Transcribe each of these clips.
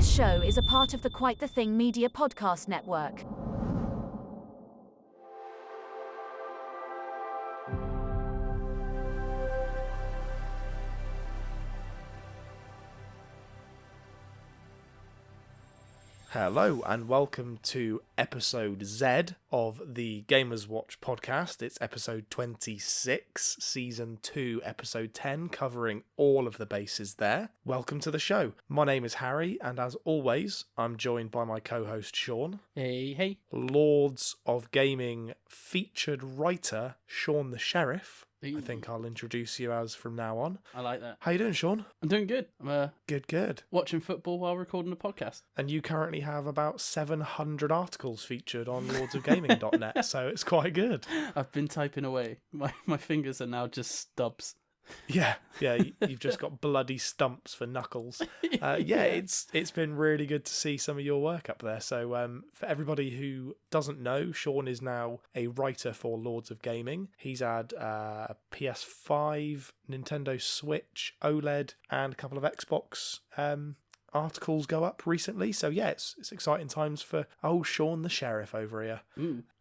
This show is a part of the Quite the Thing Media Podcast Network. Hello and welcome to episode Z of the Gamers Watch podcast. It's episode 26, season 2, episode 10, covering all of the bases there. Welcome to the show. My name is Harry, and as always, I'm joined by my co-host Shaun. Hey. Lords of Gaming featured writer Shaun the Sheriff. I think I'll introduce you as from now on. I like that. How you doing, Shaun? I'm doing good. I'm Good. watching football while recording a podcast. And you currently have about 700 articles featured on lordsofgaming.net, so it's quite good. I've been typing away. My fingers are now just stubs. Yeah, you've just got bloody stumps for knuckles. It's been really good to see some of your work up there. So for everybody who doesn't know, Shaun is now a writer for Lords of Gaming. He's had PS5, Nintendo Switch, OLED, and a couple of Xbox articles go up recently. So yeah, it's exciting times for Shaun the Sheriff over here.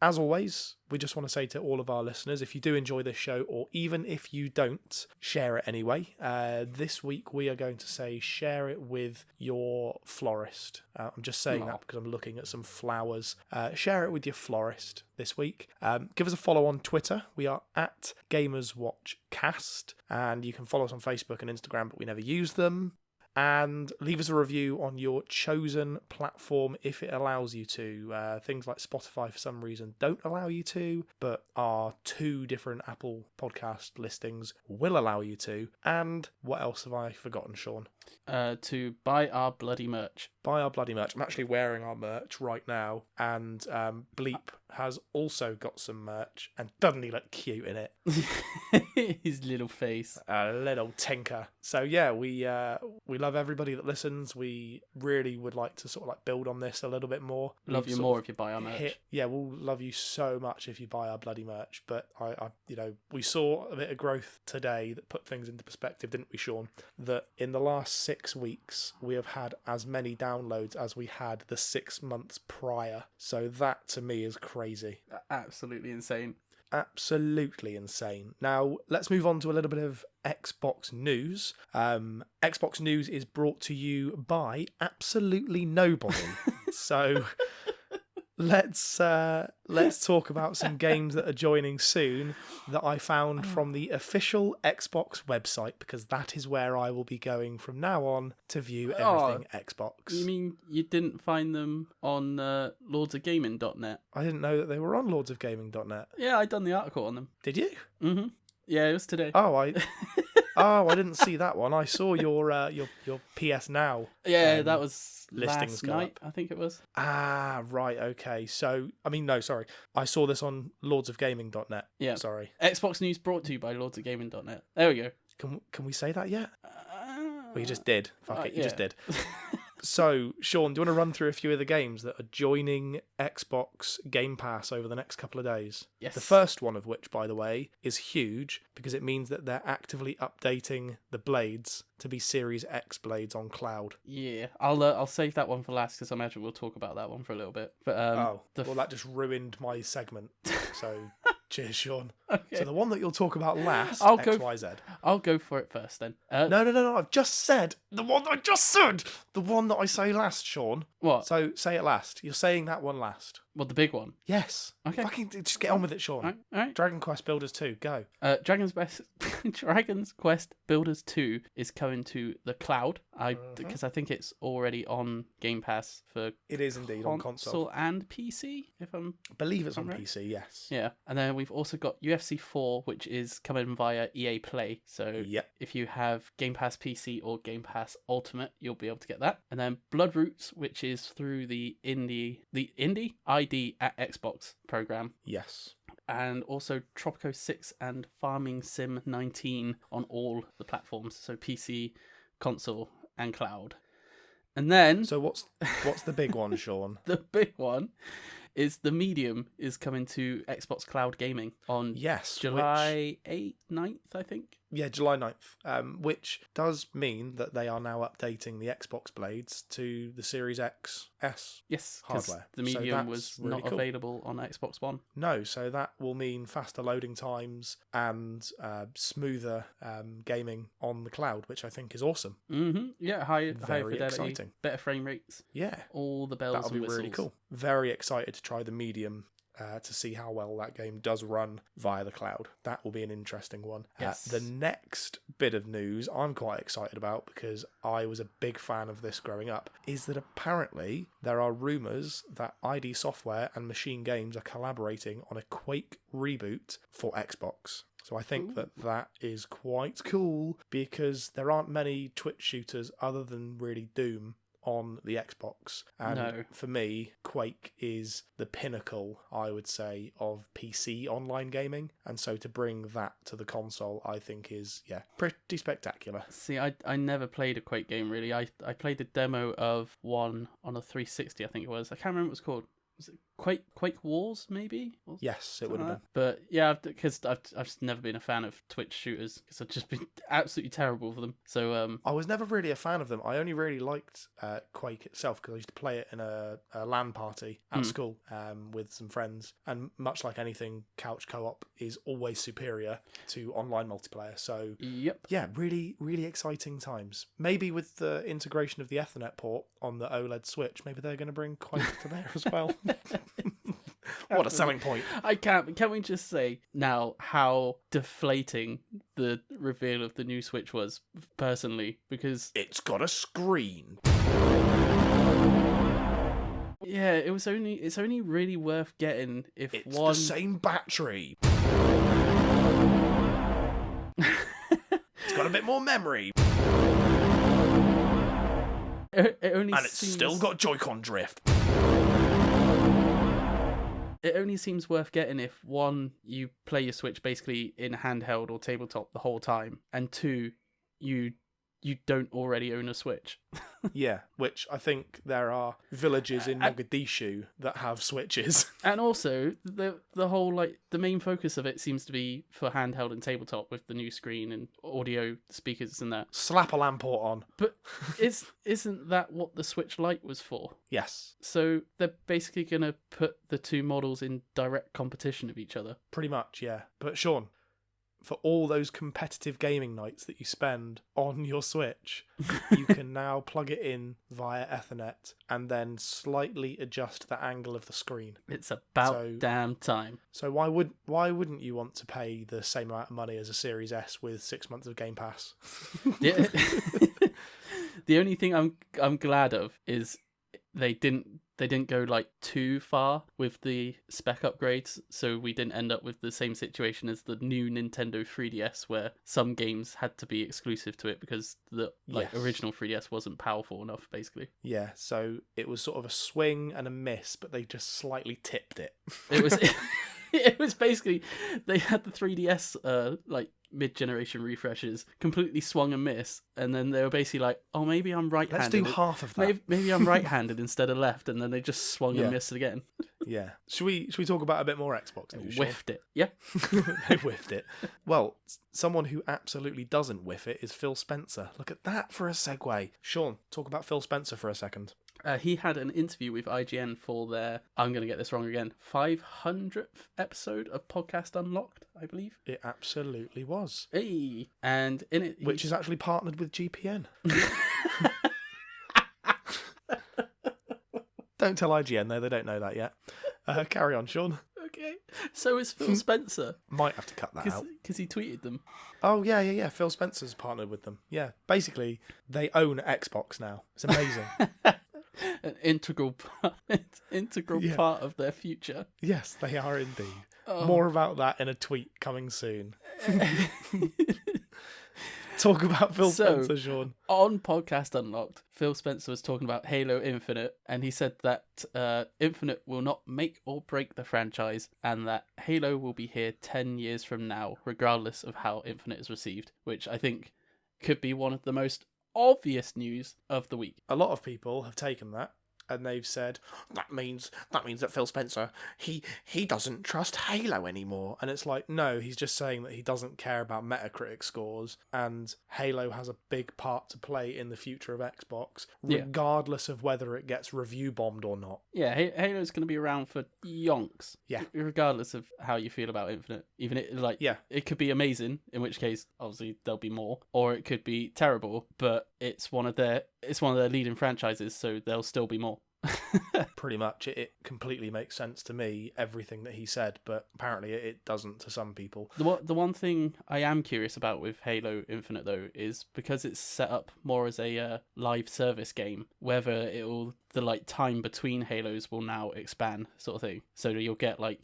As always, we just want to say to all of our listeners, if you do enjoy this show, or even if you don't, share it anyway. This week we are going to say share it with your florist. I'm just saying that because I'm looking at some flowers. Share it with your florist this week. Give us a follow on Twitter. We are at GamersWatchCast, and you can follow us on Facebook and Instagram, but we never use them. And leave us a review on your chosen platform if it allows you to. Things like Spotify, for some reason, don't allow you to, but our 2 different Apple podcast listings will allow you to. And what else have I forgotten, Shaun? To buy our bloody merch. Buy our bloody merch. I'm actually wearing our merch right now, and Bleep has also got some merch, and doesn't he look cute in it? His little face. A little tinker. So yeah, we love everybody that listens. We really would like to sort of like build on this a little bit more. Love you more if you buy our merch. We'll love you so much if you buy our bloody merch. But I we saw a bit of growth today that put things into perspective, didn't we, Shaun? That in the last 6 weeks we have had as many downloads as we had the 6 months prior. So that to me is crazy. Absolutely insane. Absolutely insane. Now, let's move on to a little bit of Xbox news. Xbox news is brought to you by absolutely nobody. So let's talk about some games that are joining soon that I found from the official Xbox website, because that is where I will be going from now on to view everything Xbox. You mean you didn't find them on lordsofgaming.net? I didn't know that they were on lordsofgaming.net. Yeah, I done the article on them. Did you? Mm-hmm. Yeah, it was today. I didn't see that one. I saw your PS Now. Yeah, that was listings last night, I think it was. Ah, right, okay. So, sorry. I saw this on lordsofgaming.net. Yeah. Sorry. Xbox news brought to you by lordsofgaming.net. There we go. Can we say that yet? Well, you just did. Fuck it, you yeah. just did. So, Shaun, do you want to run through a few of the games that are joining Xbox Game Pass over the next couple of days? Yes. The first one of which, by the way, is huge because it means that they're actively updating the blades to be Series X blades on cloud. Yeah, I'll save that one for last because I imagine we'll talk about that one for a little bit. But that just ruined my segment. So, cheers, Shaun. Okay. So the one that you'll talk about last, XYZ. I'll go for it first then. No. I've just said the one that I just said. The one that I say last, Shaun. What? So say it last. You're saying that one last. What, the big one? Yes. Okay. Fucking just get on with it, Shaun. All right. Dragon Quest Builders 2, go. Dragon's Quest Builders 2 is coming to the cloud. Because I think it's already on Game Pass for it is indeed on console and PC. I believe it's on right. PC. Yes. Yeah, and then we've also got UFC 4, which is coming via EA Play. So if you have Game Pass PC or Game Pass Ultimate, you'll be able to get that. And then Bloodroots, which is through the Indie ID at Xbox program. Yes. And also Tropico 6 and Farming Sim 19 on all the platforms, so PC, console, and cloud. And then... So what's the big one, Shaun? The big one is The Medium is coming to Xbox Cloud Gaming on July 8th, 9th, I think. Yeah, July 9th, which does mean that they are now updating the Xbox blades to the Series X S Yes, hardware. the medium so was really not cool. available on Xbox One. No, so that will mean faster loading times and smoother gaming on the cloud, which I think is awesome. Mm-hmm. Yeah, higher Very fidelity, exciting. better frame rates. Yeah, All the bells that'll and be whistles. really cool. Very excited to try the medium. To see how well that game does run via the cloud. That will be an interesting one. Yes. The next bit of news I'm quite excited about, because I was a big fan of this growing up, is that apparently there are rumours that ID Software and Machine Games are collaborating on a Quake reboot for Xbox. So I think that is quite cool, because there aren't many Twitch shooters other than really Doom on the Xbox, and for me, Quake is the pinnacle, I would say, of PC online gaming, and so to bring that to the console, I think is pretty spectacular. See, I never played a Quake game really. I played the demo of one on a 360, I think it was. I can't remember what it was called. Was it Quake Wars, maybe? Yes, it would have been. But yeah, because I've just never been a fan of Twitch shooters, because I've just been absolutely terrible for them. So I was never really a fan of them. I only really liked Quake itself because I used to play it in a LAN party at school with some friends. And much like anything, couch co-op is always superior to online multiplayer. So yeah, really, really exciting times. Maybe with the integration of the Ethernet port on the OLED Switch, maybe they're going to bring Quake to there as well. What a selling point. Can we just say now how deflating the reveal of the new Switch was, personally, because it's got a screen. Yeah, it's only really worth getting if it's one... the same battery. It's got a bit more memory. It's still got Joy-Con drift. It only seems worth getting if, one, you play your Switch basically in handheld or tabletop the whole time, and two, you don't already own a Switch. Yeah, which I think there are villages in Mogadishu that have Switches. And also, the whole, the main focus of it seems to be for handheld and tabletop with the new screen and audio speakers and that. Slap a LAN port on. But isn't that what the Switch Lite was for? Yes. So they're basically going to put the two models in direct competition of each other. Pretty much, yeah. But Shaun, for all those competitive gaming nights that you spend on your Switch, you can now plug it in via Ethernet and then slightly adjust the angle of the screen. It's about damn time. So why wouldn't you want to pay the same amount of money as a Series S with 6 months of Game Pass? Yeah. The only thing I'm glad of is they didn't go too far with the spec upgrades, so we didn't end up with the same situation as the new Nintendo 3DS, where some games had to be exclusive to it because the original 3DS wasn't powerful enough, basically. Yeah, so it was sort of a swing and a miss, but they just slightly tipped it. It was basically, they had the 3DS mid-generation refreshes, completely swung and miss, and then they were basically like, oh, maybe I'm right-handed. Let's do half of that. Maybe I'm right-handed instead of left, and then they just swung and missed again. Yeah. Should we talk about a bit more Xbox news? Whiffed it. Yeah. They whiffed it. Well, someone who absolutely doesn't whiff it is Phil Spencer. Look at that for a segue. Shaun, talk about Phil Spencer for a second. He had an interview with IGN for their, I'm going to get this wrong again, 500th episode of Podcast Unlocked, I believe. It absolutely was. Hey, and in it... Which is actually partnered with GPN. Don't tell IGN, though, they don't know that yet. Carry on, Shaun. Okay. So is Phil Spencer. Might have to cut that out. Because he tweeted them. Oh, yeah. Phil Spencer's partnered with them. Yeah. Basically, they own Xbox now. It's amazing. An integral part of their future. Yes, they are indeed. More about that in a tweet coming soon. Talk about Phil Spencer, Shaun. On Podcast Unlocked, Phil Spencer was talking about Halo Infinite, and he said that Infinite will not make or break the franchise, and that Halo will be here 10 years from now, regardless of how Infinite is received, which I think could be one of the most obvious news of the week. A lot of people have taken that and they've said that means that Phil Spencer he doesn't trust Halo anymore. And it's like, no, he's just saying that he doesn't care about Metacritic scores, and Halo has a big part to play in the future of Xbox, regardless of whether it gets review bombed or not. Yeah, Halo's going to be around for yonks. Yeah. Regardless of how you feel about Infinite. Even it could be amazing, in which case obviously there'll be more, or it could be terrible, but it's one of their leading franchises, so there'll still be more. Pretty much, it completely makes sense to me, everything that he said, but apparently it doesn't to some people. The one thing I am curious about with Halo Infinite, though, is because it's set up more as a live service game, whether the time between Halos will now expand, sort of thing, so that you'll get like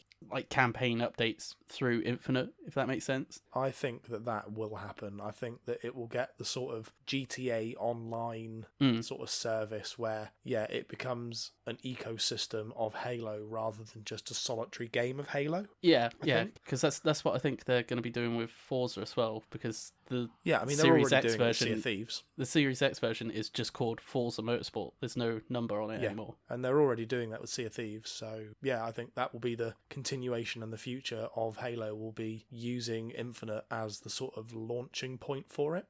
campaign updates through Infinite, if that makes sense. I think that will happen. I think that it will get the sort of GTA Online sort of service where, it becomes an ecosystem of Halo rather than just a solitary game of Halo. Yeah, because that's what I think they're going to be doing with Forza as well, because the they're Series already X doing version, Sea of Thieves. The Series X version is just called Forza Motorsport. There's no number on it anymore. And they're already doing that with Sea of Thieves. So, I think that will be the continuation, and the future of Halo will be using Infinite as the sort of launching point for it.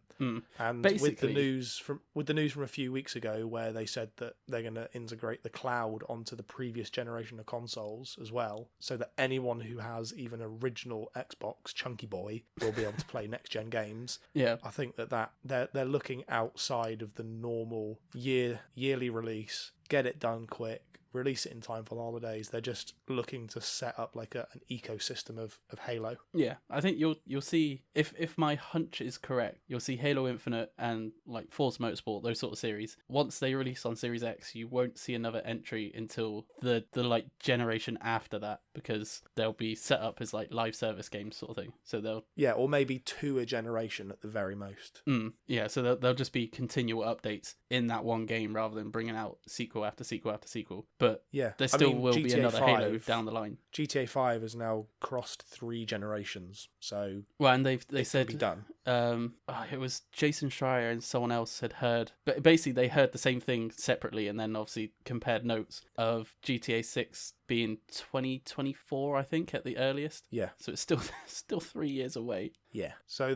And with the news from a few weeks ago, where they said that they're going to integrate the cloud onto the previous generation of consoles as well, so that anyone who has even original Xbox Chunky Boy will be able to play next gen games. Yeah, I think that they're looking outside of the normal yearly release, get it done quick, release it in time for the holidays. They're just looking to set up like an ecosystem of Halo. Yeah, I think you'll see, if my hunch is correct, you'll see Halo Infinite and like Forza Motorsport, those sort of series. Once they release on Series X, you won't see another entry until the like generation after that, because they'll be set up as like live service games sort of thing. So they'll or maybe 2 a generation at the very most. So they'll just be continual updates in that one game rather than bringing out sequel after sequel after sequel. But there still will be another 5, Halo down the line. GTA 5 has now crossed 3 generations, so and they said be done. It was Jason Schreier and someone else had heard, but basically they heard the same thing separately, and then obviously compared notes of GTA 6 being 2024, I think, at the earliest. Yeah. So it's still 3 years away. Yeah. So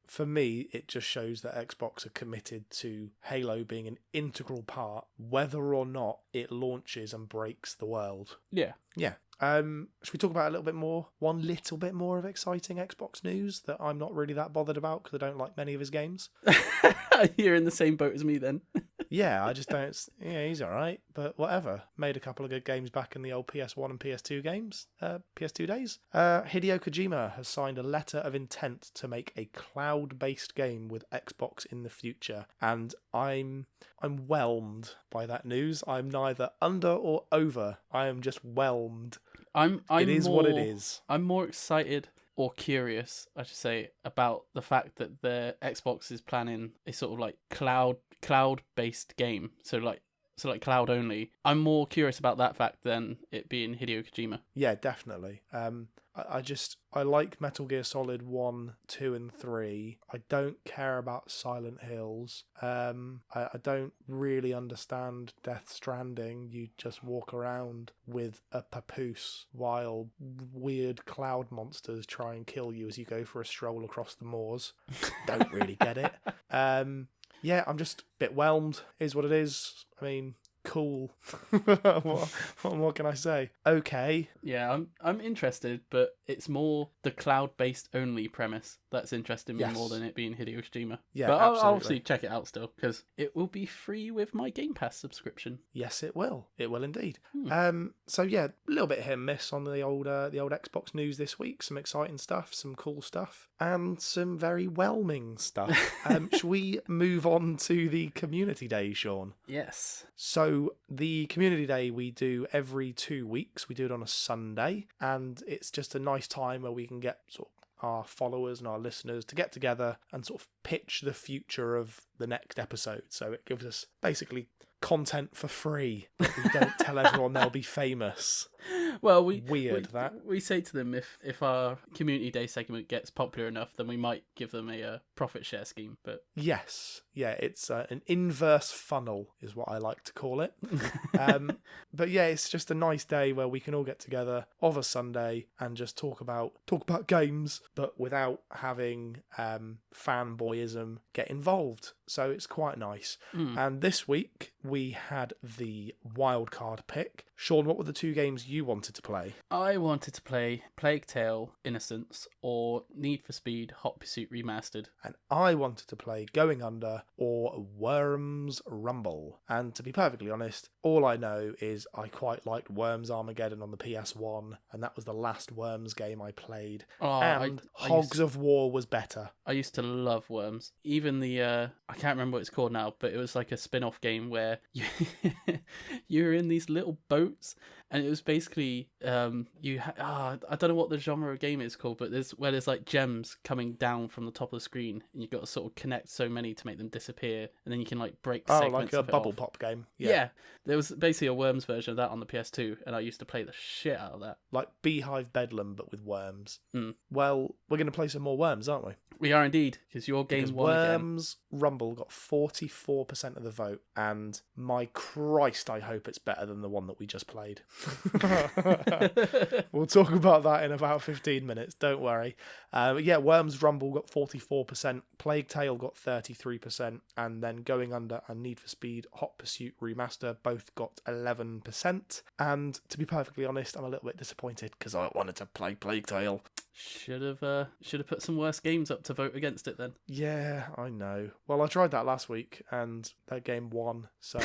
for me, it just shows that Xbox are committed to Halo being an integral part, whether or not it launches and breaks the world. Yeah. Yeah. Should we talk about one little bit more of exciting Xbox news that I'm not really that bothered about because I don't like many of his games? You're in the same boat as me then. Yeah, I just don't... Yeah, he's all right, but whatever. Made a couple of good games back in the old PS1 and PS2 games, PS2 days. Hideo Kojima has signed a letter of intent to make a cloud-based game with Xbox in the future, and I'm whelmed by that news. I'm neither under or over. I am just whelmed. It is what it is. I'm more excited or curious, I should say, about the fact that the Xbox is planning a sort of like cloud-based game. So like cloud only. I'm more curious about that fact than it being Hideo Kojima. Yeah, definitely. I like Metal Gear Solid 1, 2 and 3. I don't care about Silent Hills. I don't really understand Death Stranding. You just walk around with a papoose while weird cloud monsters try and kill you as you go for a stroll across the moors. Don't really get it. I'm just a bit whelmed, is what it is. I mean, cool. what can I say? Okay. Yeah, I'm interested, but it's more the cloud-based only premise that's interesting me more than it being Hideo Kojima. Yeah, but absolutely. I'll obviously check it out still, because it will be free with my Game Pass subscription. Yes, it will. It will indeed. So yeah, a little bit hit and miss on the old Xbox news this week. Some exciting stuff, some cool stuff, and some very whelming stuff. Shall we move on to the Community Day, Shaun? Yes. So the Community Day we do every 2 weeks. We do it on a Sunday, and it's just a nice time where we can get sort of our followers and our listeners to get together and sort of pitch the future of the next episode. So it gives us basically content for free, but we don't tell everyone they'll be famous. Well, we say to them if our community day segment gets popular enough, then we might give them a profit share scheme. But yes, yeah, it's an inverse funnel is what I like to call it. But yeah, it's just a nice day where we can all get together of a Sunday and just talk about games, but without having fanboyism get involved. So it's quite nice. And this week we had the wildcard pick. Shaun, what were the 2 games you wanted to play? I wanted to play Plague Tale: Innocence or Need for Speed: Hot Pursuit Remastered. And I wanted to play Going Under or Worms Rumble. And to be perfectly honest, all I know is I quite liked Worms Armageddon on the PS1, and that was the last Worms game I played. Hogs of War was better. I used to love Worms. Even the I can't remember what it's called now, but it was like a spin-off game where you were in these little boats, and it was basically I don't know what the genre of game is called, but there's like gems coming down from the top of the screen, and you've got to sort of connect so many to make them disappear, and then you can like break segments like a of it bubble off. pop game. Yeah, there was basically a Worms version of that on the PS2, and I used to play the shit out of that. Like Beehive Bedlam, but with worms. Well, we're going to play some more Worms, aren't we? We are indeed, because your game won again. Worms Rumble got 44% of the vote, and my Christ, I hope it's better than the one that we just played. We'll talk about that in about 15 minutes, don't worry. But yeah, Worms Rumble got 44%, Plague Tale got 33%, and then Going Under and Need for Speed Hot Pursuit Remaster both got 11%. And to be perfectly honest, I'm a little bit disappointed because I wanted to play Plague Tale. Should have put some worse games up to vote against it then. Yeah, I know. Well, I tried that last week and that game won, so...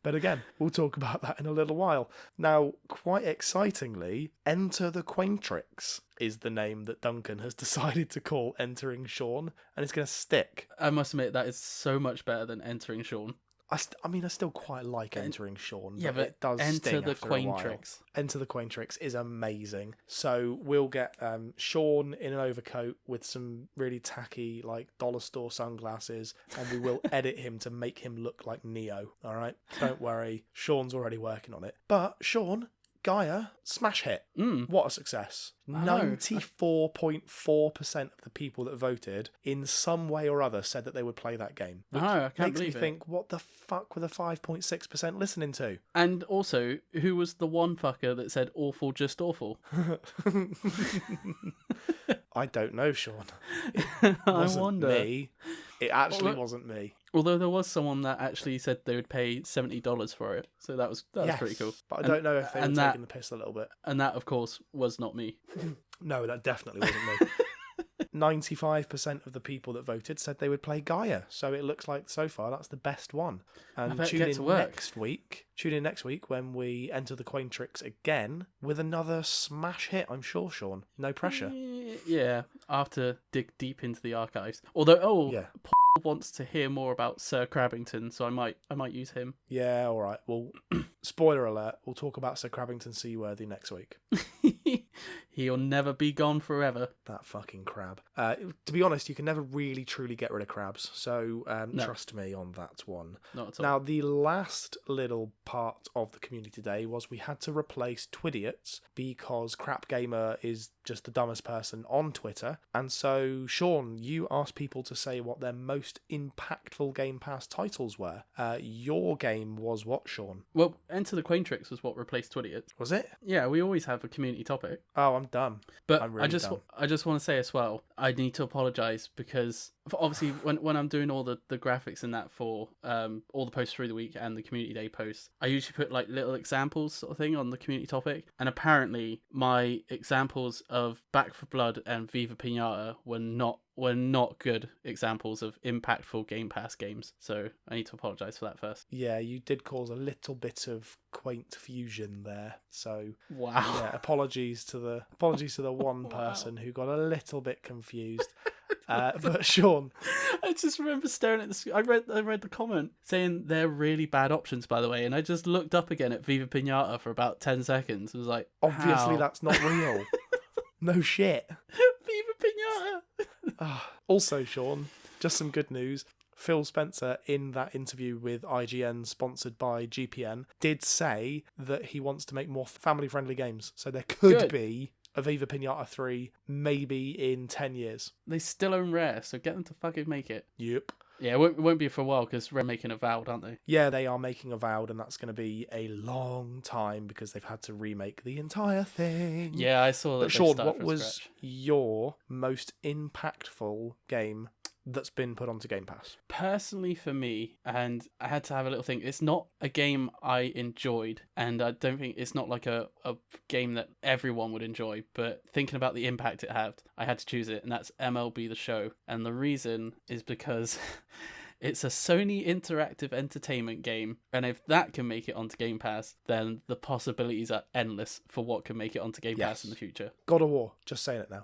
But again, we'll talk about that in a little while. Now, quite excitingly, Enter the Quaintrix is the name that Duncan has decided to call Entering Shaun, and it's going to stick. I must admit, that is so much better than Entering Shaun. I mean, I still quite like Entering Shaun, yeah, but it does Enter sting the after a while. Quaintrix. Enter the Quaintrix is amazing. So we'll get Shaun in an overcoat with some really tacky, like, dollar store sunglasses, and we will edit him to make him look like Neo, all right? Don't worry, Shaun's already working on it. But, Shaun, Gaia, smash hit. What a success. 94.4% of the people that voted in some way or other said that they would play that game. I can't believe it. Makes me think, what the fuck were the 5.6% listening to? And also, who was the one fucker that said awful, just awful? I don't know, Shaun. It I wasn't wonder. me. It actually wasn't me. Although there was someone that actually said they would pay $70 for it, so that was pretty cool. But I don't know if they were taking the piss a little bit. And that, of course, was not me. No, that definitely wasn't me. 95% of the people that voted said they would play Gaia, so it looks like so far that's the best one. And tune in next week when we enter the Quaintrix again with another smash hit, I'm sure, Shaun. No pressure. Yeah, I'll have to dig deep into the archives. Although, Paul wants to hear more about Sir Crabbington, so I might use him. Yeah, all right. Well, spoiler alert, we'll talk about Sir Crabbington Seaworthy next week. He'll never be gone forever. That fucking crab. To be honest, you can never really truly get rid of crabs, so trust me on that one. Not at all. Now, the last little part of the community today was we had to replace Twidiots because Crap Gamer is just the dumbest person on Twitter. And so, Shaun, you asked people to say what their most impactful Game Pass titles were. Your game was what, Shaun? Well, Enter the Quaintrix was what replaced Twidiots. Was it? Yeah, we always have a community topic. Oh, I'm dumb. But I'm really dumb. I just want to say as well, I need to apologise because obviously when I'm doing all the graphics and that for all the posts through the week and the community day posts, I usually put like little examples sort of thing on the community topic, and apparently my examples of Back for Blood and Viva Pinata were not good examples of impactful Game Pass games, so I need to apologise for that first. Yeah, you did cause a little bit of quaint fusion there, so wow. Yeah, apologies to the one person who got a little bit confused. But Shaun, I just remember staring at the screen. I read the comment saying they're really bad options, by the way, and I just looked up again at Viva Pinata for about 10 seconds and was like, obviously how? That's not real. No shit. Viva Pinata. Also, Shaun, just some good news. Phil Spencer, in that interview with IGN sponsored by GPN, did say that he wants to make more family-friendly games. So there could be a Viva Pinata 3 maybe in 10 years. They still own Rare, so get them to fucking make it. Yep. Yeah, it won't be for a while because Rare making Avowed, aren't they? Yeah, they are making Avowed, and that's going to be a long time because they've had to remake the entire thing. Yeah, I saw that. But Shaun, what was your most impactful game that's been put onto Game Pass? Personally for me, and I had to have a little think, it's not a game I enjoyed, and I don't think it's not like a game that everyone would enjoy, but thinking about the impact it had, I had to choose it, and that's MLB The Show. And the reason is because it's a Sony interactive entertainment game, and if that can make it onto Game Pass, then the possibilities are endless for what can make it onto Game Pass in the future. God of War, just saying it now.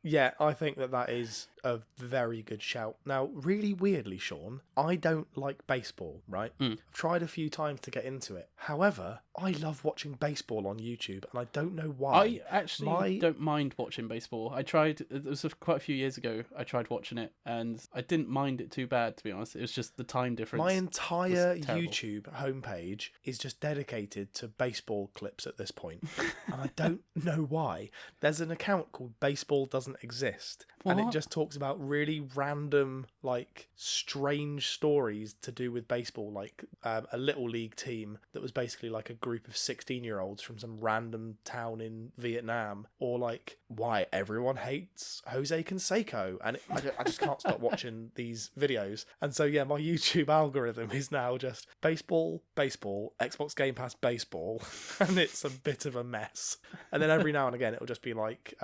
Yeah, I think that is a very good shout. Now, really weirdly, Shaun, I don't like baseball, right? I've tried a few times to get into it. However, I love watching baseball on YouTube, and I don't know why. I actually don't mind watching baseball. I tried, it was quite a few years ago, I tried watching it, and I didn't mind it too bad, to be honest. It was just the time difference. My entire YouTube homepage is just dedicated to baseball clips at this point, and I don't know why. There's an account called Baseball Doesn't Exist, and it just talks about really random, like, strange stories to do with baseball, like a little league team that was basically like a group of 16-year-olds from some random town in Vietnam, or like why everyone hates Jose Canseco, and I just can't stop watching these videos. And so yeah, my YouTube algorithm is now just baseball, Xbox Game Pass baseball, and it's a bit of a mess. And then every now and again it'll just be like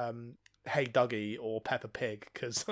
Hey Dougie or Peppa Pig, because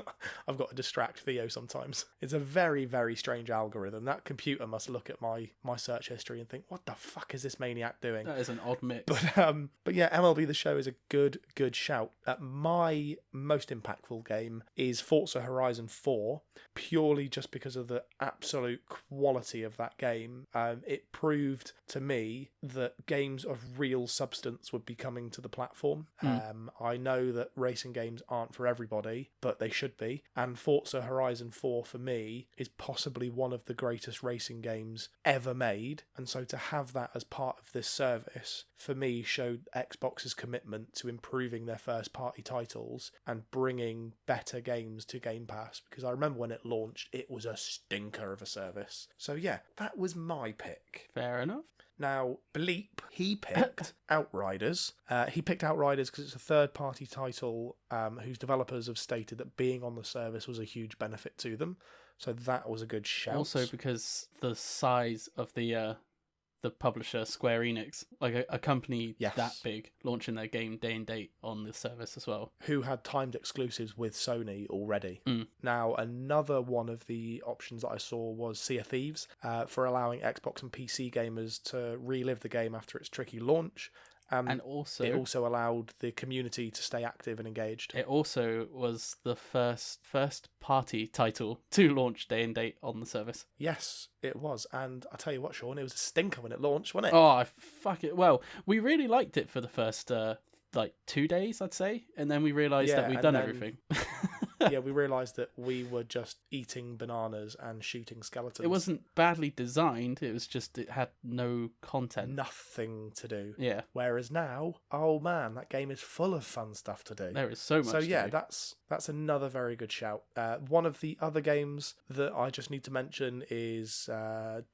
I've got to distract Theo sometimes. It's a very, very strange algorithm. That computer must look at my search history and think, what the fuck is this maniac doing? That is an odd mix. But yeah, MLB The Show is a good shout. My most impactful game is Forza Horizon 4, purely just because of the absolute quality of that game. It proved to me that games of real substance would be coming to the platform. I know that racing games aren't for everybody, but they should be. And Forza Horizon 4 for me is possibly one of the greatest racing games ever made. And so to have that as part of this service, for me, showed Xbox's commitment to improving their first party titles and bringing better games to Game Pass. Because I remember when it launched, it was a stinker of a service. So yeah, that was my pick. Fair enough. Now, Bleep, he picked Outriders. He picked Outriders because it's a third-party title whose developers have stated that being on the service was a huge benefit to them. So that was a good shout. Also because the size of the publisher, Square Enix, like a company that big, launching their game day and date on the service as well. Who had timed exclusives with Sony already. Now, another one of the options that I saw was Sea of Thieves, for allowing Xbox and PC gamers to relive the game after its tricky launch. And also, it also allowed the community to stay active and engaged. It also was the first party title to launch day and date on the service. Yes, it was. And I tell you what, Shaun, it was a stinker when it launched, wasn't it? Oh, fuck it. Well, we really liked it for the first 2 days, I'd say, and then we realised that we'd done everything. Yeah, we realised that we were just eating bananas and shooting skeletons. It wasn't badly designed, it was just it had no content. Nothing to do. Yeah. Whereas now, oh man, that game is full of fun stuff to do. There is so much to do. That's another very good shout. One of the other games that I just need to mention is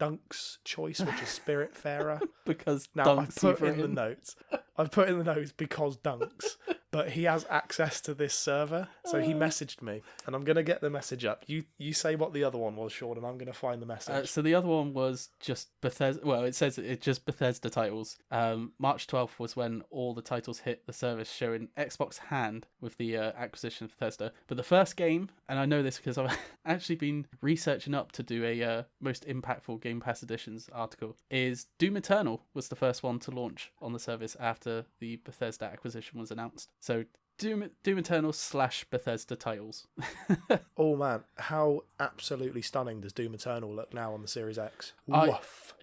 Dunk's Choice, which is Spiritfarer. Because now Dunks I've put in the notes. I've put in the notes because Dunks. But he has access to this server, so he messaged me, and I'm going to get the message up. You say what the other one was, Shaun, and I'm going to find the message. So the other one was just Bethesda. Well, it says it's just Bethesda titles. March 12th was when all the titles hit the service, showing Xbox hand with the acquisition of Bethesda. But the first game, and I know this because I've actually been researching up to do a most impactful Game Pass editions article, is Doom Eternal was the first one to launch on the service after the Bethesda acquisition was announced. So Doom Eternal / Bethesda titles. Oh man, how absolutely stunning does Doom Eternal look now on the Series X? Woof.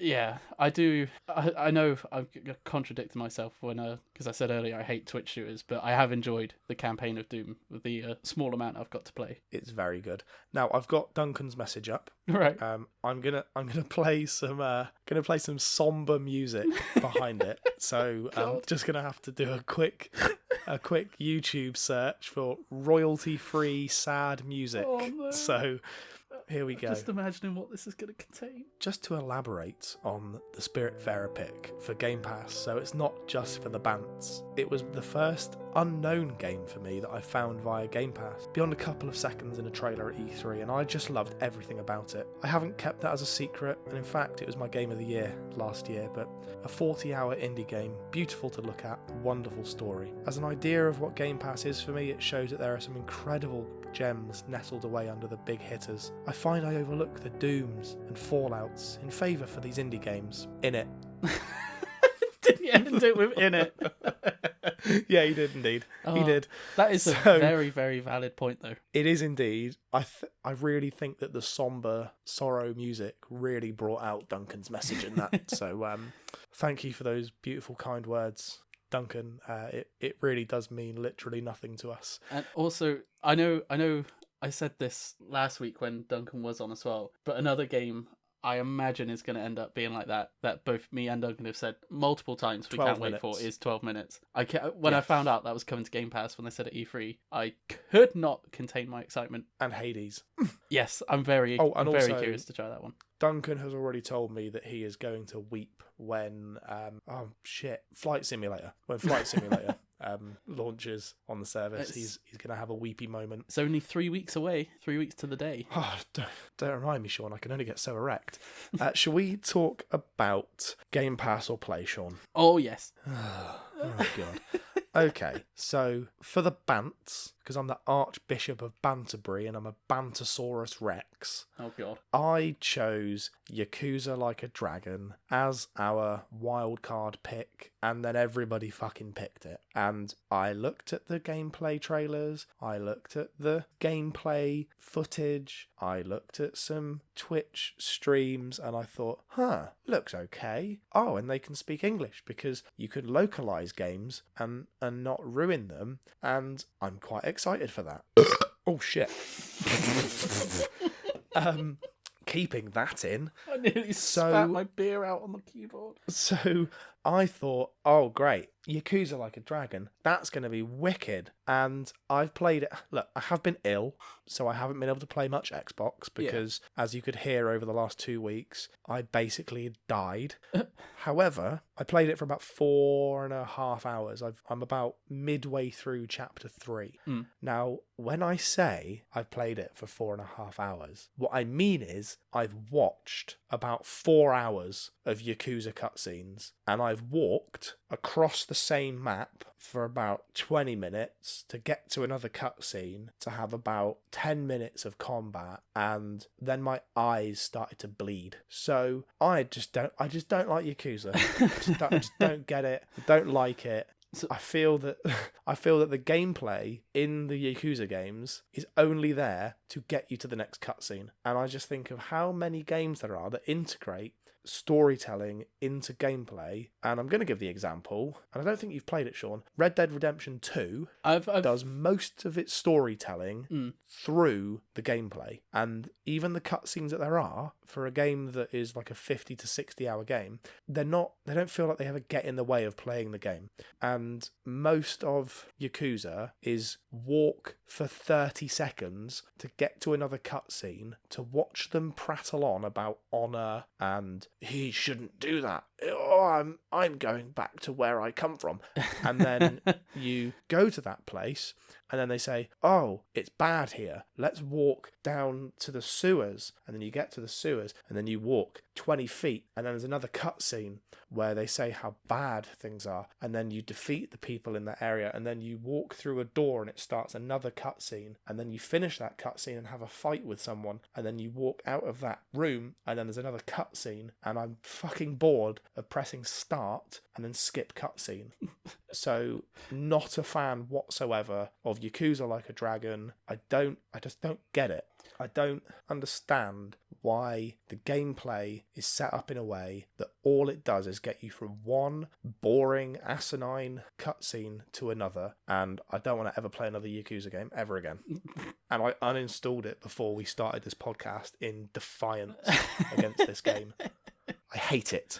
I do. I know I've contradicted myself because I said earlier I hate Twitch shooters, but I have enjoyed the campaign of Doom with the small amount I've got to play. It's very good. Now I've got Duncan's message up. Right. I'm gonna play some somber music behind it. So I'm just gonna have to do a quick YouTube search for royalty-free sad music. Oh, no. So here we go. Just imagining what this is going to contain. Just to elaborate on the Spiritfarer pick for Game Pass, so it's not just for the bants. It was the first unknown game for me that I found via Game Pass, beyond a couple of seconds in a trailer at E3, and I just loved everything about it. I haven't kept that as a secret, and in fact it was my game of the year last year, but a 40-hour indie game, beautiful to look at, wonderful story. As an idea of what Game Pass is for me, it shows that there are some incredible gems nestled away under the big hitters. I find I overlook the Dooms and Fallouts in favour for these indie games. In it. Did he end it with in it? Yeah, he did indeed. He did. That is a very, very valid point, though. It is indeed. I really think that the somber sorrow music really brought out Duncan's message in that. So thank you for those beautiful, kind words, Duncan. It really does mean literally nothing to us. And also, I know I said this last week when Duncan was on as well, but another game I imagine is going to end up being like that both me and Duncan have said multiple times we can't wait for is 12 minutes. I found out that was coming to Game Pass when they said at E3, I could not contain my excitement. And Hades. Yes, I'm very curious to try that one. Duncan has already told me that he is going to weep when Flight Simulator launches on the service. He's going to have a weepy moment. It's only 3 weeks away, 3 weeks to the day. Oh, don't remind me, Shaun. I can only get so erect. Shall we talk about Game Pass or Play, Shaun? Oh, yes. Oh, God. Okay, so for the Bants, because I'm the Archbishop of Banterbury and I'm a Bantosaurus Rex. Oh, God. I chose Yakuza Like a Dragon as our wildcard pick, and then everybody fucking picked it. And I looked at the gameplay trailers, I looked at the gameplay footage, I looked at some Twitch streams, and I thought, looks okay. Oh, and they can speak English, because you could localize games and not ruin them, and I'm quite excited for that. Oh, shit. Keeping that in. I nearly spat my beer out on the keyboard. So I thought, oh, great. Yakuza Like a Dragon, that's going to be wicked. And I've played it. Look, I have been ill, so I haven't been able to play much Xbox because, as you could hear over the last 2 weeks, I basically died. However, I played it for about 4.5 hours. I'm about midway through chapter 3. Now, when I say I've played it for 4.5 hours, what I mean is I've watched about 4 hours of Yakuza cutscenes, and I've walked across the same map for about 20 minutes to get to another cutscene to have about 10 minutes of combat, and then my eyes started to bleed. So I just don't like Yakuza. I just don't get it. I don't like it. So I feel that the gameplay in the Yakuza games is only there to get you to the next cutscene. And I just think of how many games there are that integrate storytelling into gameplay, and I'm going to give the example, and I don't think you've played it, Shaun. Red Dead Redemption 2 does most of its storytelling through the gameplay, and even the cutscenes that there are for a game that is like a 50 to 60 hour game, they don't feel like they ever get in the way of playing the game. And most of Yakuza is walk for 30 seconds to get to another cutscene, to watch them prattle on about honor and he shouldn't do that. Oh, I'm going back to where I come from. And then you go to that place and then they say, oh, it's bad here. Let's walk down to the sewers. And then you get to the sewers and then you walk 20 feet, and then there's another cutscene where they say how bad things are, and then you defeat the people in that area, and then you walk through a door and it starts another cutscene, and then you finish that cutscene and have a fight with someone, and then you walk out of that room, and then there's another cutscene, and I'm fucking bored of pressing start and then skip cutscene. So, not a fan whatsoever of Yakuza Like a Dragon. I just don't get it. I don't understand why the gameplay is set up in a way that all it does is get you from one boring, asinine cutscene to another, and I don't want to ever play another Yakuza game ever again. And I uninstalled it before we started this podcast in defiance against this game. I hate it.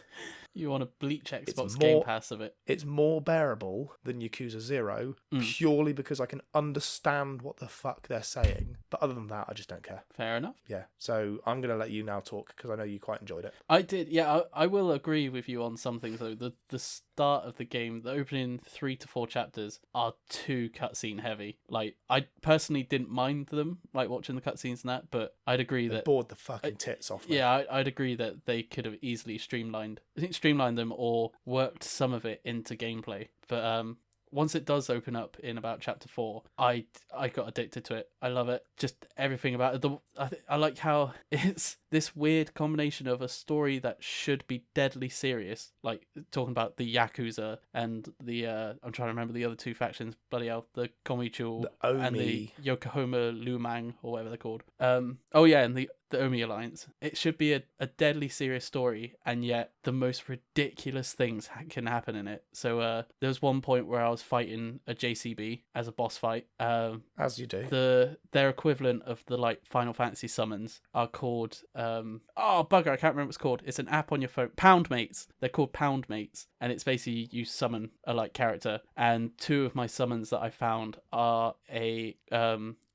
You want to bleach Xbox Game Pass of it. It's more bearable than Yakuza 0 purely because I can understand what the fuck they're saying. But other than that, I just don't care. Fair enough. Yeah. So I'm going to let you now talk because I know you quite enjoyed it. I did. Yeah, I will agree with you on some things though. The start of the game, the opening 3 to 4 chapters are too cutscene heavy. Like, I personally didn't mind them, like watching the cutscenes and that, but I'd agree that bored the fucking tits off me. Yeah, I'd agree that they could have easily streamlined them or worked some of it into gameplay. But once it does open up in about chapter 4, I got addicted to it. I love it. Just everything about it. I like how it's this weird combination of a story that should be deadly serious, like talking about the Yakuza and the I'm trying to remember the other two factions. Bloody hell, the Komichu and the Yokohama Lumang or whatever they're called. And the Omi Alliance. It should be a deadly serious story, and yet the most ridiculous things can happen in it. So there was one point where I was fighting a JCB as a boss fight. As you do. Their equivalent of the like Final Fantasy summons are called bugger, I can't remember what it's called. It's an app on your phone. Pound Mates. They're called Pound Mates, and it's basically you summon a like character. And two of my summons that I found are a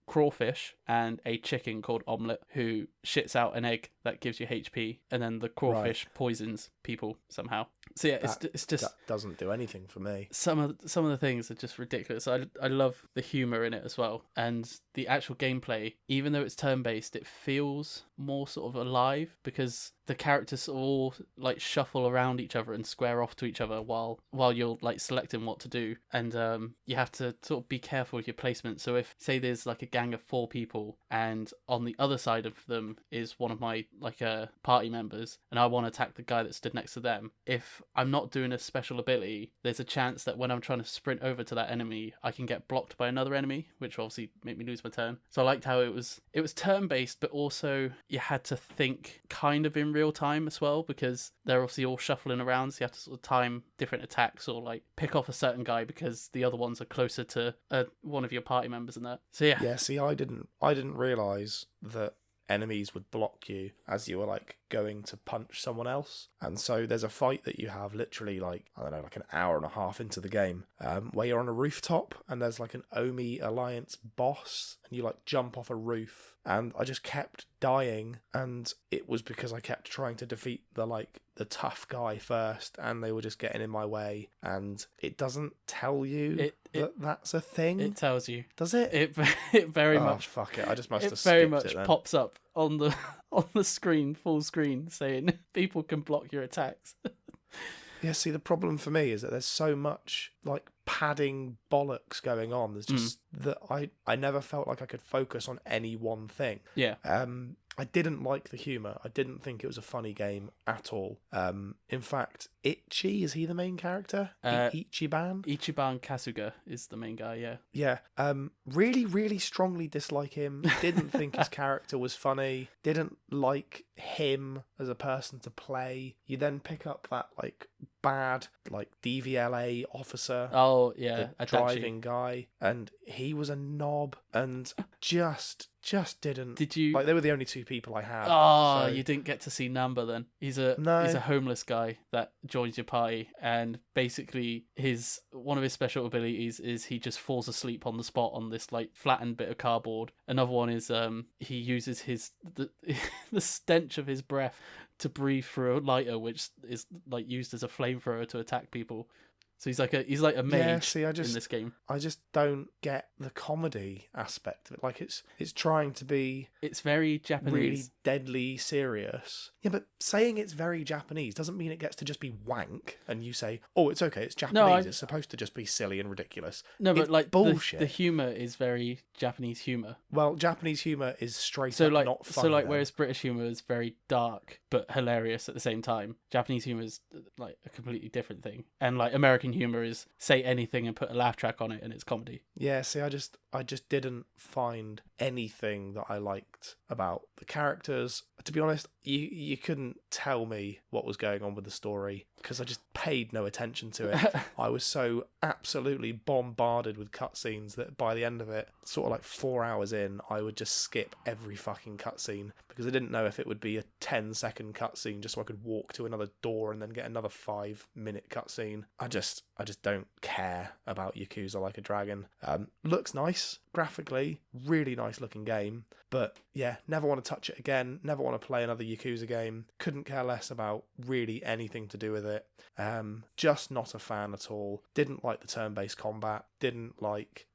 crawfish and a chicken called Omelette who shits out an egg that gives you HP, and then the crawfish poisons people somehow. So yeah, it's just that doesn't do anything for me. Some of the things are just ridiculous. I love the humor in it as well, and the actual gameplay. Even though it's turn based, it feels more sort of alive because the characters all like shuffle around each other and square off to each other while you're like selecting what to do, and you have to sort of be careful with your placement. So if say there's like a gang of 4 people, and on the other side of them is one of my like party members, and I want to attack the guy that stood next to them, if I'm not doing a special ability, there's a chance that when I'm trying to sprint over to that enemy, I can get blocked by another enemy, which will obviously make me lose my turn. So I liked how it was turn based, but also you had to think kind of in real time as well, because they're obviously all shuffling around, so you have to sort of time different attacks or like pick off a certain guy because the other ones are closer to one of your party members and that. So yeah. Yeah, see, I didn't realise that enemies would block you as you were like going to punch someone else. And so there's a fight that you have literally like, I don't know, like an hour and a half into the game, where you're on a rooftop and there's like an Omi Alliance boss and you like jump off a roof, and I just kept dying, and it was because I kept trying to defeat the tough guy first, and they were just getting in my way. And it doesn't tell you that's a thing. It tells you. Does it? It very much. Fuck it! I just must have. It very skipped much it then. pops up on the screen, full screen, saying people can block your attacks. Yeah, see, the problem for me is that there's so much like padding bollocks going on. There's just that I never felt like I could focus on any one thing. Yeah. I didn't like the humour. I didn't think it was a funny game at all. In fact, Ichi, is he the main character? Ichiban? Ichiban Kasuga is the main guy, yeah. Yeah. Really, really strongly dislike him. Didn't think his character was funny. Didn't like him as a person to play. You then pick up that like bad like DVLA officer. Oh yeah, the driving guy, and he was a knob and just didn't. Did you like? They were the only 2 people I had. Oh, so... you didn't get to see Namba then. He's a homeless guy that joins your party, and basically one of his special abilities is he just falls asleep on the spot on this like flattened bit of cardboard. Another one is he uses the stench of his breath to breathe through a lighter, which is like used as a flamethrower to attack people. So he's like a mage in this game. I just don't get the comedy aspect of it. Like it's trying to be It's very Japanese. Really deadly serious. Yeah, but saying it's very Japanese doesn't mean it gets to just be wank and you say, oh, it's okay, it's Japanese, it's supposed to just be silly and ridiculous. No, but it's like bullshit. The humour is very Japanese humour. Well, Japanese humour is straight up not funny. So like whereas British humour is very dark but hilarious at the same time, Japanese humour is like a completely different thing. And like American humour is say anything and put a laugh track on it and it's comedy. Yeah, see, I just didn't find anything that I liked about the characters. To be honest, you couldn't tell me what was going on with the story because I just paid no attention to it. I was so absolutely bombarded with cutscenes that by the end of it, sort of like 4 hours in, I would just skip every fucking cutscene because I didn't know if it would be a 10-second cutscene just so I could walk to another door and then get another 5-minute cutscene. I just don't care about Yakuza Like a Dragon. Looks nice graphically, really nice looking game, but yeah, never want to touch it again, never want to play another Yakuza game, couldn't care less about really anything to do with it. Just not a fan at all. Didn't like the turn-based combat, didn't like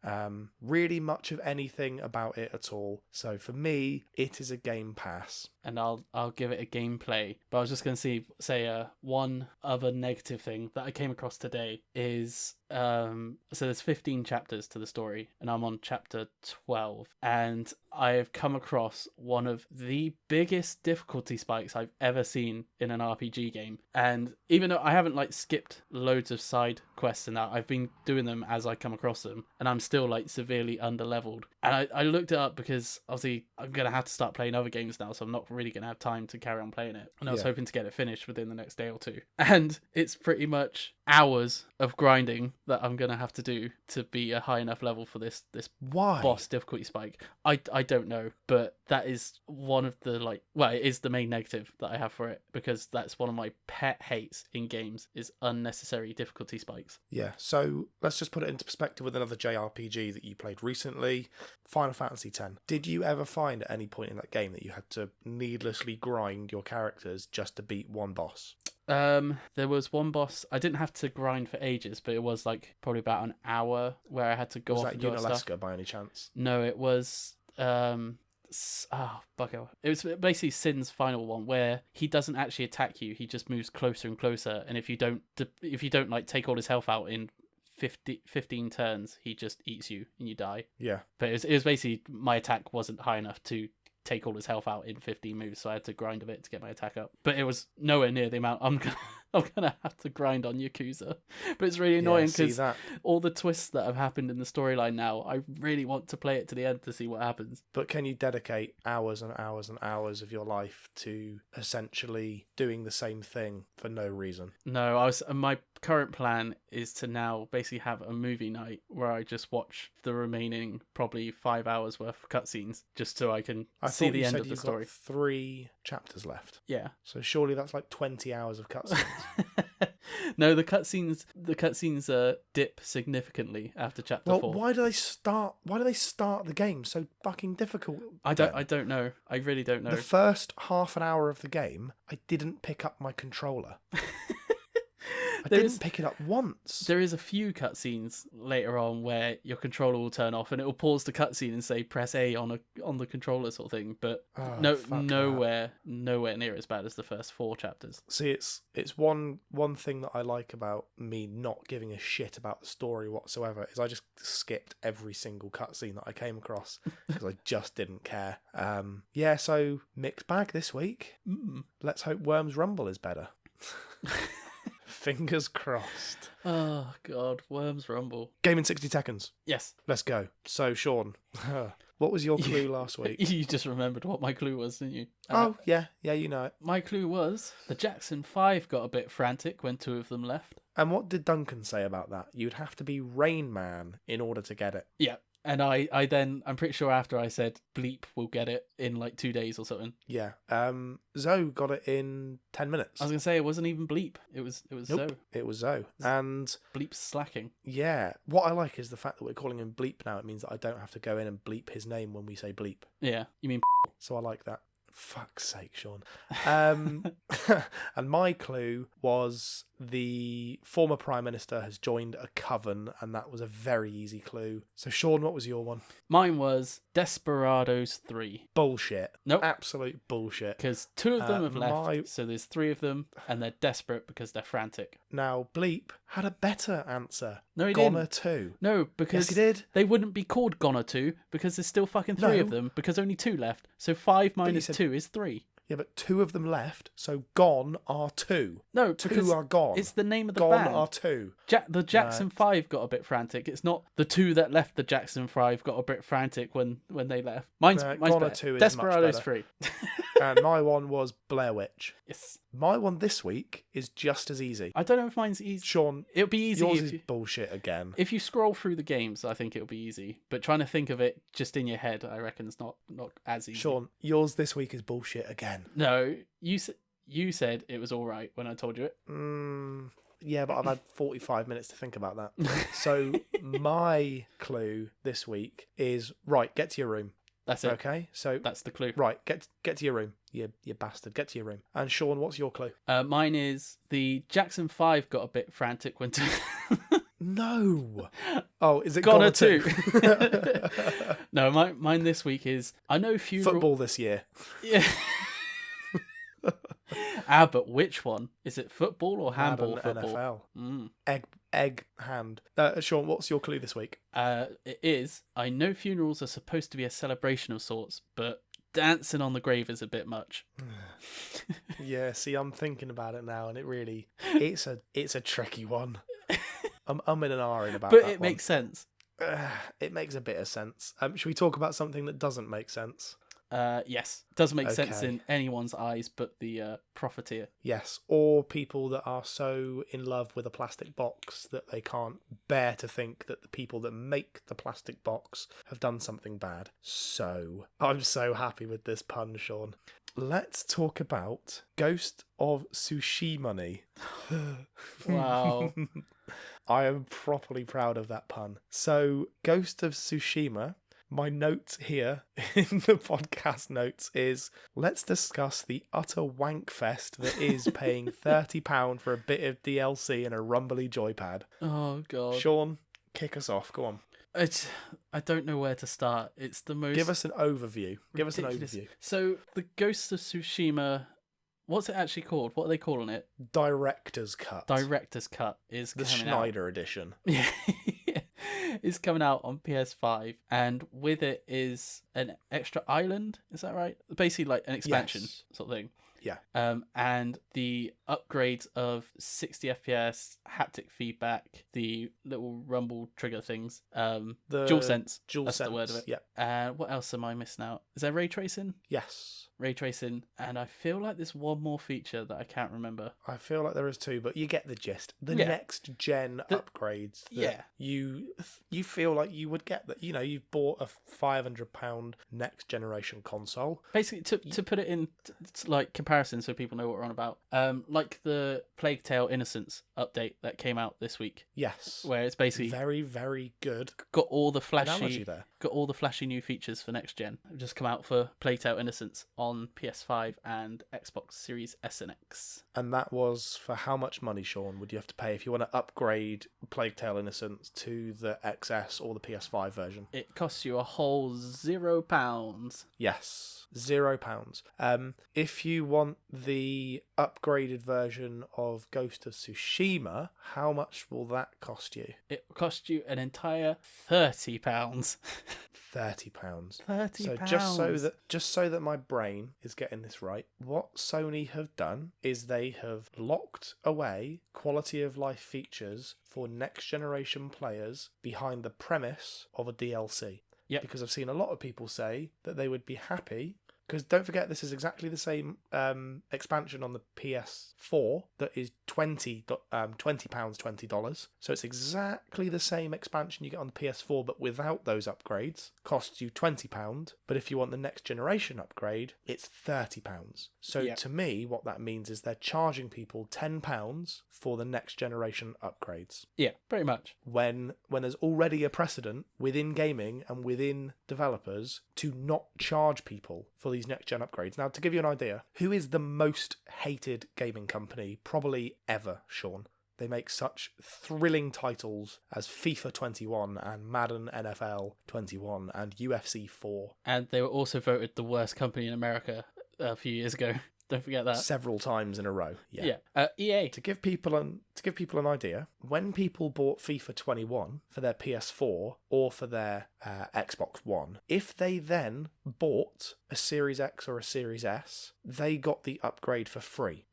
really much of anything about it at all. So for me, it is a Game Pass. And I'll give it a gameplay. But I was just going to say one other negative thing that I came across today is so there's 15 chapters to the story and I'm on chapter 12 and I have come across one of the biggest difficulty spikes I've ever seen in an RPG game. And even though I haven't like skipped loads of side quests and that, I've been doing them as I come across them and I'm still like severely underleveled. And I looked it up because obviously I'm going to have to start playing other games now, so I'm not really going to have time to carry on playing it. And I was hoping to get it finished within the next day or two. And it's pretty much hours of grinding that I'm going to have to do to be a high enough level for this boss difficulty spike. I don't know, but that is one of the it is the main negative that I have for it because that's one of my pet hates in games is unnecessary difficulty spikes. Yeah, so let's just put it into perspective with another JRPG that you played recently, Final Fantasy X. Did you ever find at any point in that game that you had to needlessly grind your characters just to beat one boss? There was one boss I didn't have to grind for ages, but it was like probably about an hour where I had to go off and do stuff. Was that Unalesca by any chance? No, it was bugger. It was basically Sin's final one where he doesn't actually attack you, he just moves closer and closer, and if you don't like take all his health out in 15 turns, he just eats you and you die. Yeah. But it was basically my attack wasn't high enough to take all his health out in 15 moves, so I had to grind a bit to get my attack up. But it was nowhere near the amount I'm gonna have to grind on Yakuza. But it's really annoying because all the twists that have happened in the storyline now, I really want to play it to the end to see what happens. But can you dedicate hours and hours and hours of your life to essentially doing the same thing for no reason? No, my current plan is to now basically have a movie night where I just watch the remaining probably 5 hours worth of cutscenes just so I can see the end of the story. Got 3 chapters left. Yeah. So surely that's like 20 hours of cutscenes. No, the cutscenes dip significantly after chapter 4. Why do they start the game so fucking difficult? I don't know. I really don't know. The first half an hour of the game, I didn't pick up my controller. I didn't pick it up once. There is a few cutscenes later on where your controller will turn off and it will pause the cutscene and say press A on the controller sort of thing, but nowhere near as bad as the first 4 chapters. See, it's one thing that I like about me not giving a shit about the story whatsoever is I just skipped every single cutscene that I came across because I just didn't care. So mixed bag this week. Let's hope Worms Rumble is better. Fingers crossed. Oh, God. Worms Rumble. Game in 60 seconds. Yes. Let's go. So, Shaun, what was your clue last week? You just remembered what my clue was, didn't you? Yeah, you know it. My clue was the Jackson 5 got a bit frantic when 2 of them left. And what did Duncan say about that? You'd have to be Rain Man in order to get it. Yeah. And I then, I'm pretty sure after I said Bleep will get it in like 2 days or something. Yeah. Zoe got it in 10 minutes. I was going to say it wasn't even Bleep. It was Zoe. It was Zoe. And Bleep's slacking. Yeah. What I like is the fact that we're calling him Bleep now. It means that I don't have to go in and bleep his name when we say bleep. Yeah. You mean So I like that. Fuck's sake, Shaun. And my clue was the former Prime Minister has joined a coven, and that was a very easy clue. So, Shaun, what was your one? Mine was Desperados 3. Bullshit. Nope. Absolute bullshit. Because 2 of them have left, so there's 3 of them, and they're desperate because they're frantic. Now, Bleep had a better answer. No, he Goner didn't. 2. No, because Yes, he did. they wouldn't be called Goner 2, because there's still fucking 3 of No. them, because only 2 left. So 5 minus said- 2 is 3. Yeah, but 2 of them left, so gone are 2. No, 2 because are gone. it's the name of the Gone band. are 2. The Jackson 5 got a bit frantic. It's not the 2 that left the Jackson 5 got a bit frantic when they left. Mine's Goner better. 2 is Desperados much 3. And my one was Blair Witch. Yes. My one this week is just as easy. I don't know if mine's easy. Shaun, It'll be easy yours if is you, bullshit again. if you scroll through the games. I think it'll be easy. But trying to think of it just in your head, I reckon it's not as easy. Shaun, yours this week is bullshit again. No, you said it was all right when I told you it. Yeah, but I've had 45 minutes to think about that. So my clue this week is, right, get to your room. That's it. Okay, so That's the clue. right, get to your room. You bastard, get to your room. And Shaun, what's your clue? Mine is the Jackson 5 got a bit frantic when... No. Oh, is it Goner Goner 2? No, mine this week is... I know funeral... Football this year. Yeah. But which one? Is it football or handball Madden football? NFL. Egg hand. Shaun, what's your clue this week? It is. I know funerals are supposed to be a celebration of sorts, but dancing on the grave is a bit much. Yeah, see, I'm thinking about it now, and it's a tricky one. I'm in an R in about But that it one. makes sense. It makes a bit of sense. Should we talk about something that doesn't make sense? Yes, doesn't make sense Okay. in anyone's eyes but the profiteer. Yes, or people that are so in love with a plastic box that they can't bear to think that the people that make the plastic box have done something bad. So, I'm so happy with this pun, Shaun. Let's talk about Ghost of TsushiMONEY. Wow. I am properly proud of that pun. So, Ghost of Tsushima, my note here in the podcast notes is, let's discuss the utter wank fest that is paying £30 for a bit of DLC and a rumbly joypad. Oh, God. Shaun, kick us off. Go on. I don't know where to start. It's the most... Give us an overview. Give us an ridiculous- overview. So, the Ghost of Tsushima... What's it actually called? What are they calling it? Director's cut. Director's Cut is The coming Schneider edition. Yeah. It's coming out on PS5, and with it is an extra island. Is that right? Basically, like an expansion Yes. sort of thing. Yeah. And the upgrades of 60 FPS, haptic feedback, the little rumble trigger things, The DualSense. DualSense. That's the word of it. Yeah. What else am I missing out? Is there ray tracing? Yes. Ray tracing, and I feel like there's one more feature that I can't remember. I feel like there is too, but you get the gist. The Yeah. next gen upgrades that Yeah. you feel like you would get, that you've bought a £500 next generation console. Basically, to put it in like comparison, so people know what we're on about. Like the Plague Tale Innocence update that came out this week, Yes. where it's basically Very, very good got all the analogy there. flashy new features for next gen. They've just come out for Plague Tale Innocence on PS5 and Xbox Series S and X. And that was for how much money, Shaun, would you have to pay if you want to upgrade Plague Tale Innocence to the XS or the PS5 version? It costs you a whole £0. Yes, £0. If you want the upgraded version of Ghost of Tsushima, how much will that cost you? It will cost you an entire £30. £30. £30. So just so that my brain is getting this right, what Sony have done is they have locked away quality of life features for next generation players behind the premise of a DLC. Yep. Because I've seen a lot of people say that they would be happy, because don't forget this is exactly the same expansion on the PS4 that is £20, $20. So it's exactly the same expansion you get on the PS4, but without those upgrades. Costs you £20, but if you want the next generation upgrade, it's £30. So Yeah. to me, what that means is they're charging people £10 for the next generation upgrades. Yeah, pretty much. When there's already a precedent within gaming and within developers to not charge people for these next-gen upgrades. Now, to give you an idea, who is the most hated gaming company probably ever, Shaun? They make such thrilling titles as FIFA 21 and Madden NFL 21 and UFC 4. And they were also voted the worst company in America a few years ago. Don't forget that. Several times in a row. Yeah. EA. To give people an idea, when people bought FIFA 21 for their PS4 or for their Xbox One, if they then bought a Series X or a Series S, they got the upgrade for free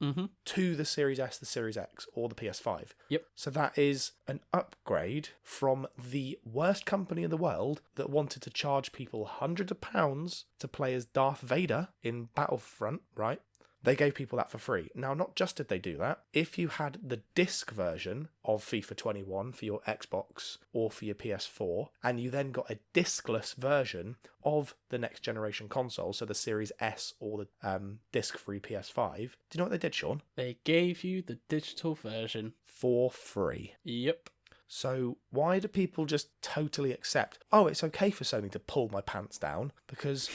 to the Series S, the Series X, or the PS5. Yep. So that is an upgrade from the worst company in the world that wanted to charge people hundreds of pounds to play as Darth Vader in Battlefront, right? They gave people that for free. Now, not just did they do that, if you had the disc version of FIFA 21 for your Xbox or for your PS4, and you then got a discless version of the next generation console, so the Series S or the disc-free PS5, do you know what they did, Shaun? They gave you the digital version. For free. Yep. So why do people just totally accept, oh, it's okay for Sony to pull my pants down because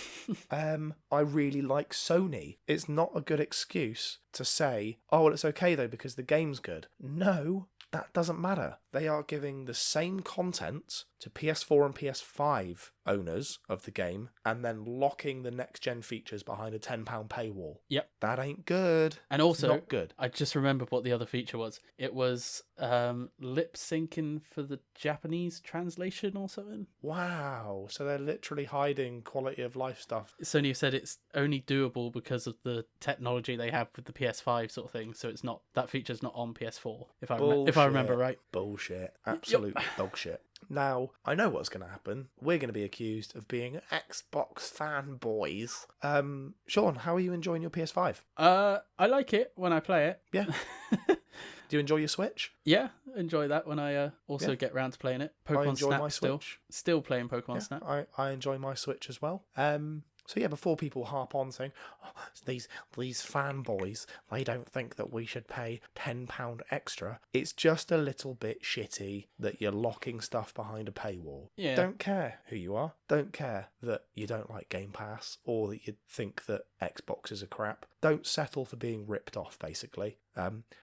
I really like Sony? It's not a good excuse to say, oh, well, it's okay though because the game's good. No, that doesn't matter. They are giving the same content to PS4 and PS5 owners of the game and then locking the next-gen features behind a £10 paywall. Yep. That ain't good. And also, it's not good. I just remembered what the other feature was. It was lip syncing for the Japanese translation or something. Wow. So they're literally hiding quality of life stuff. Sony said it's only doable because of the technology they have with the PS5 sort of thing. So it's not, that feature's not on PS4, if I remember right. Bullshit. Absolute bullshit. Now, I know what's going to happen. We're going to be accused of being Xbox fanboys. Shaun, how are you enjoying your PS5? I like it when I play it. Yeah. Do you enjoy your Switch? Yeah, enjoy that when I also get round to playing it. Pokemon I enjoy Snap my Switch. Still playing Pokemon Snap. I enjoy my Switch as well. So yeah, before people harp on saying, oh, these fanboys, they don't think that we should pay £10 extra, it's just a little bit shitty that you're locking stuff behind a paywall. Yeah. Don't care who you are. Don't care that you don't like Game Pass or that you think that Xbox is a crap. Don't settle for being ripped off, basically.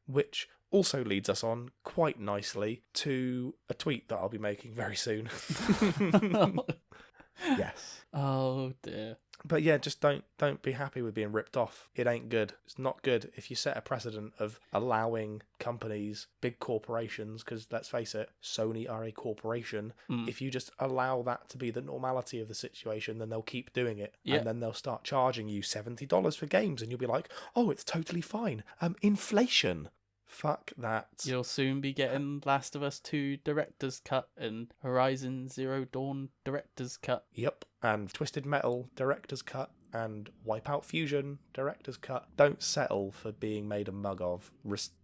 Which also leads us on quite nicely to a tweet that I'll be making very soon. Yes. Oh dear. But yeah, just don't be happy with being ripped off. It ain't good. It's not good if you set a precedent of allowing companies, big corporations, because let's face it, Sony are a corporation. If you just allow that to be the normality of the situation, then they'll keep doing it. Yep. And then they'll start charging you $70 for games and you'll be like, oh, it's totally fine. Inflation. Fuck that. You'll soon be getting Last of Us 2 Director's Cut and Horizon Zero Dawn Director's Cut. Yep. And Twisted Metal Director's Cut and Wipeout Fusion Director's Cut. Don't settle for being made a mug of.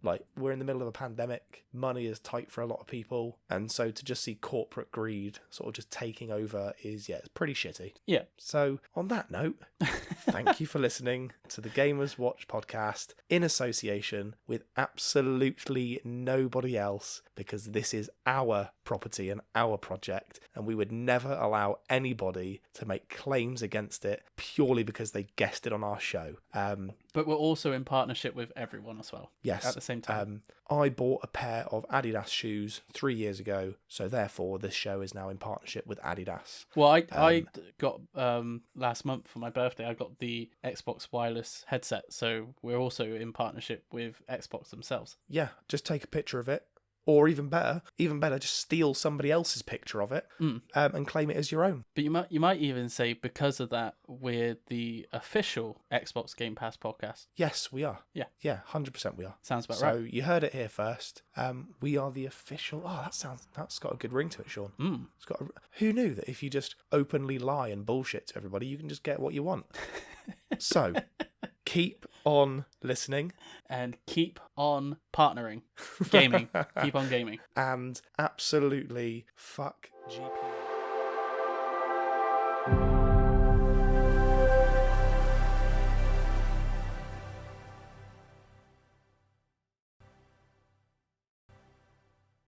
Like, we're in the middle of a pandemic. Money is tight for a lot of people. And so to just see corporate greed sort of just taking over is, it's pretty shitty. Yeah. So on that note, thank you for listening to the Gamers Watch podcast in association with absolutely nobody else, because this is our property and our project, and we would never allow anybody to make claims against it purely because they guessed it on our show. But we're also in partnership with everyone as well. Yes. At the same time. I bought a pair of Adidas shoes 3 years ago, so therefore this show is now in partnership with Adidas. Well, I got, last month for my birthday, I got the Xbox wireless headset, so we're also in partnership with Xbox themselves. Yeah, just take a picture of it. Or even better, just steal somebody else's picture of it and claim it as your own. But you might even say, because of that, we're the official Xbox Game Pass podcast. Yes, we are. Yeah. Yeah, 100% we are. Sounds about right. right. So you heard it here first. We are the official... Oh, that's got a good ring to it, Shaun. It's got who knew that if you just openly lie and bullshit to everybody, you can just get what you want? So... Keep on listening. And keep on partnering. Gaming. Keep on gaming. And absolutely fuck GP.